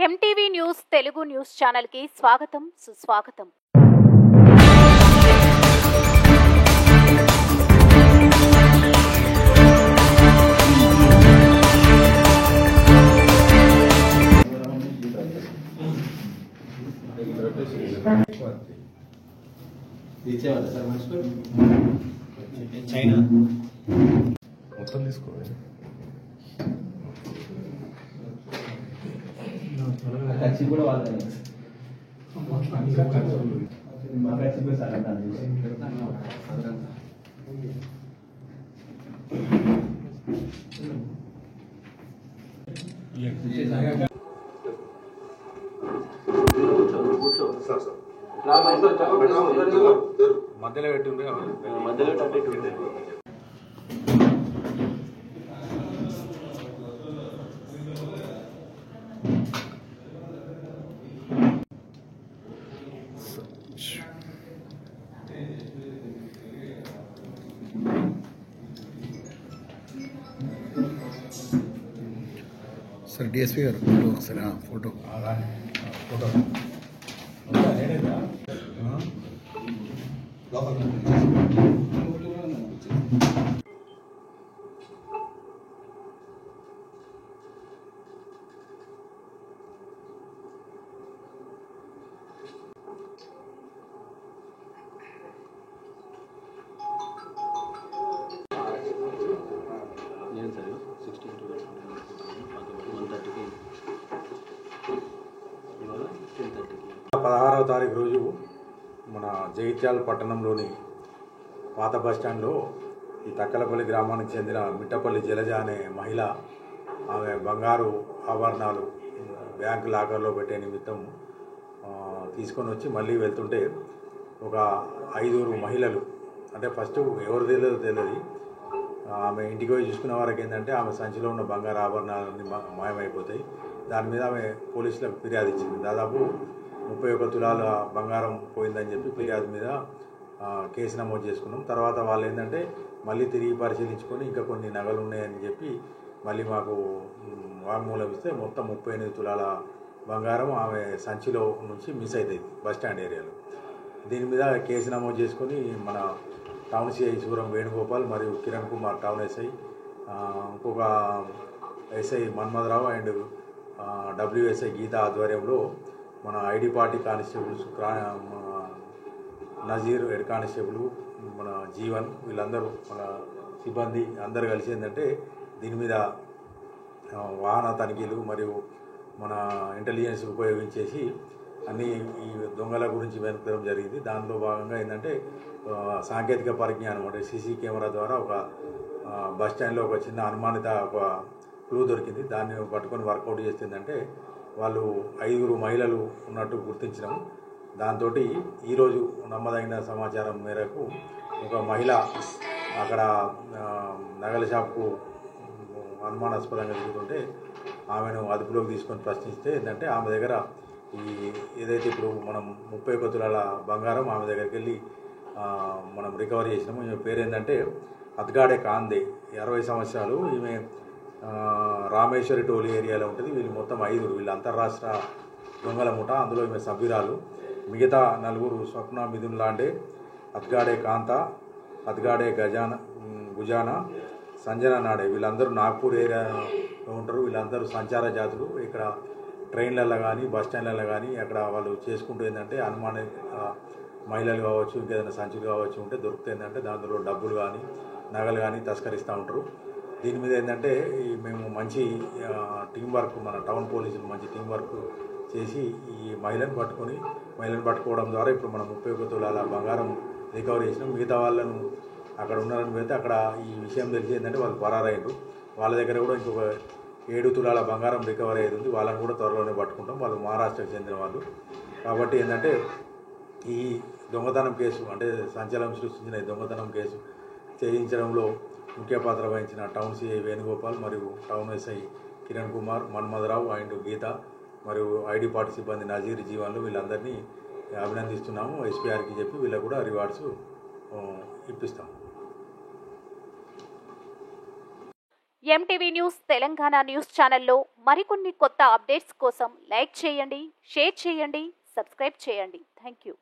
MTV news Telugu news channel కి స్వాగతం సుస్వాగతం। చైనా మొత్తం తీసుకోవాలి ఖర్చు కూడా వాళ్ళని మా ఖర్చు కూడా సార్ మధ్యలో పెట్టుండే మధ్యలో सर डीएसपी गाరు ఫోటో ఒకసారి ఫోటో ఫోటో పదహారవ తారీఖు రోజు మన జగిత్యాల పట్టణంలోని పాత బస్టాండ్లో ఈ తక్కలపల్లి గ్రామానికి చెందిన మిట్టపల్లి జలజ అనే మహిళ ఆమె బంగారు ఆభరణాలు బ్యాంకు లాకర్లో పెట్టే నిమిత్తం తీసుకొని వచ్చి మళ్ళీ వెళ్తుంటే ఒక 5 మహిళలు అంటే ఫస్ట్ ఎవరు తెలియదు ఆమె ఇంటికి పోయి చూసుకున్న వారికి ఏంటంటే ఆమె సంచిలో ఉన్న బంగారు ఆభరణాలన్నీ మాయమైపోతాయి। దాని మీద ఆమె పోలీసులకు ఫిర్యాదు ఇచ్చింది। దాదాపు 31 తులాల బంగారం పోయిందని చెప్పి ఫిర్యాదు మీద కేసు నమోదు చేసుకున్నాం। తర్వాత వాళ్ళు ఏంటంటే మళ్ళీ తిరిగి పరిశీలించుకొని ఇంకా కొన్ని నగలు ఉన్నాయని చెప్పి మళ్ళీ మాకు వాంగ్మూలం ఇస్తే మొత్తం 38 తులాల బంగారం ఆమె సంచిలో నుంచి మిస్ అవుతుంది బస్టాండ్ ఏరియాలో। దీని మీద కేసు నమోదు చేసుకొని మన టౌన్ సిఐ సూరం వేణుగోపాల్ మరియు కిరణ్ కుమార్ టౌన్ ఎస్ఐ, ఇంకొక SI Manmadharao and WSI Geetha ఆధ్వర్యంలో మన ID party constables Nazeer head constable మన జీవన్ వీళ్ళందరూ మన సిబ్బంది అందరూ కలిసి ఏంటంటే దీని మీద వాహన తనిఖీలు మరియు మన ఇంటెలిజెన్స్ ఉపయోగించేసి అన్నీ ఈ దొంగల గురించి వెనుకడం జరిగింది। దానిలో భాగంగా ఏంటంటే సాంకేతిక పరిజ్ఞానం అంటే సీసీ కెమెరా ద్వారా ఒక బస్టాండ్లో ఒక చిన్న అనుమానిత ఒక క్లూ దొరికింది। దాన్ని పట్టుకొని వర్కౌట్ చేస్తుందంటే వాళ్ళు 5 మహిళలు ఉన్నట్టు గుర్తించడం। దాంతో ఈరోజు నమ్మదగిన సమాచారం మేరకు ఒక మహిళ అక్కడ నగల షాప్కు అనుమానాస్పదంగా తిరుగుతుంటే ఆమెను అదుపులోకి తీసుకొని ప్రశ్నిస్తే ఏంటంటే ఆమె దగ్గర ఈ ఏదైతే ఇప్పుడు మనం 31 తులాల బంగారం ఆమె దగ్గరికి వెళ్ళి మనం రికవరీ చేసినాము। ఈమె పేరు ఏంటంటే అద్గాడే కాందే, 60 సంవత్సరాలు। ఈమె రామేశ్వరి టోలీ ఏరియాలో ఉంటుంది। వీళ్ళు మొత్తం 5 వీళ్ళు అంతర్రాష్ట్ర దొంగల ముఠ, అందులో ఈమె సభ్యురాలు। మిగతా 4 స్వప్న మిథున్ లాండే, అద్గాడే కాంత, అద్గాడే గుజానా, సంజన నాడే వీళ్ళందరూ నాగ్పూర్ ఏరియాలో ఉంటారు। వీళ్ళందరూ సంచార జాతులు। ఇక్కడ ట్రైన్లలో కానీ బస్ స్టాండ్లలో కానీ అక్కడ వాళ్ళు చేసుకుంటూ ఏంటంటే మహిళలు కావచ్చు ఇంకేదైనా సంచులు కావచ్చు ఉంటే దొరుకుతాయి ఏంటంటే దాంట్లో డబ్బులు కానీ నగలు కానీ తస్కరిస్తూ ఉంటారు। దీని మీద ఏంటంటే మేము మంచి టీం వర్క్ మన టౌన్ పోలీసులు మంచి టీం వర్క్ చేసి ఈ మహిళను పట్టుకోవడం ద్వారా ఇప్పుడు మనం 31 తులాల బంగారం రికవరీ చేసినాం। మిగతా వాళ్ళను అక్కడ ఉన్నారని పెడితే అక్కడ ఈ విషయం తెలిసి ఏంటంటే వాళ్ళు పరారయ్యారు। వాళ్ళ దగ్గర కూడా ఇంకొక 7 తులాల బంగారం రికవరీ అవుతుంది। వాళ్ళని కూడా త్వరలోనే పట్టుకుంటాం। వాళ్ళు మహారాష్ట్రకు చెందిన వాళ్ళు కాబట్టి ఏంటంటే ఈ దొంగతనం కేసు అంటే సంచలనం సృష్టించిన ఈ దొంగతనం కేసు చేయించడంలో ముఖ్య పాత్ర వహించిన టౌన్ సిఐ వేణుగోపాల్ మరియు town SI Kiran Kumar, Manmadharao and Geetha మరియు ఐడి పార్టీ సిబ్బంది నజీర్, జీవన్లు వీళ్ళందరినీ అభినందిస్తున్నాము। ఎస్పీఆర్కి చెప్పి వీళ్ళకు కూడా రివార్డ్స్ ఇప్పిస్తాం। ఎంటీవీ న్యూస్ తెలంగాణ న్యూస్ ఛానల్లో మరికొన్ని కొత్త అప్డేట్స్ కోసం లైక్ చేయండి, షేర్ చేయండి, సబ్స్క్రైబ్ చేయండి. Thank you.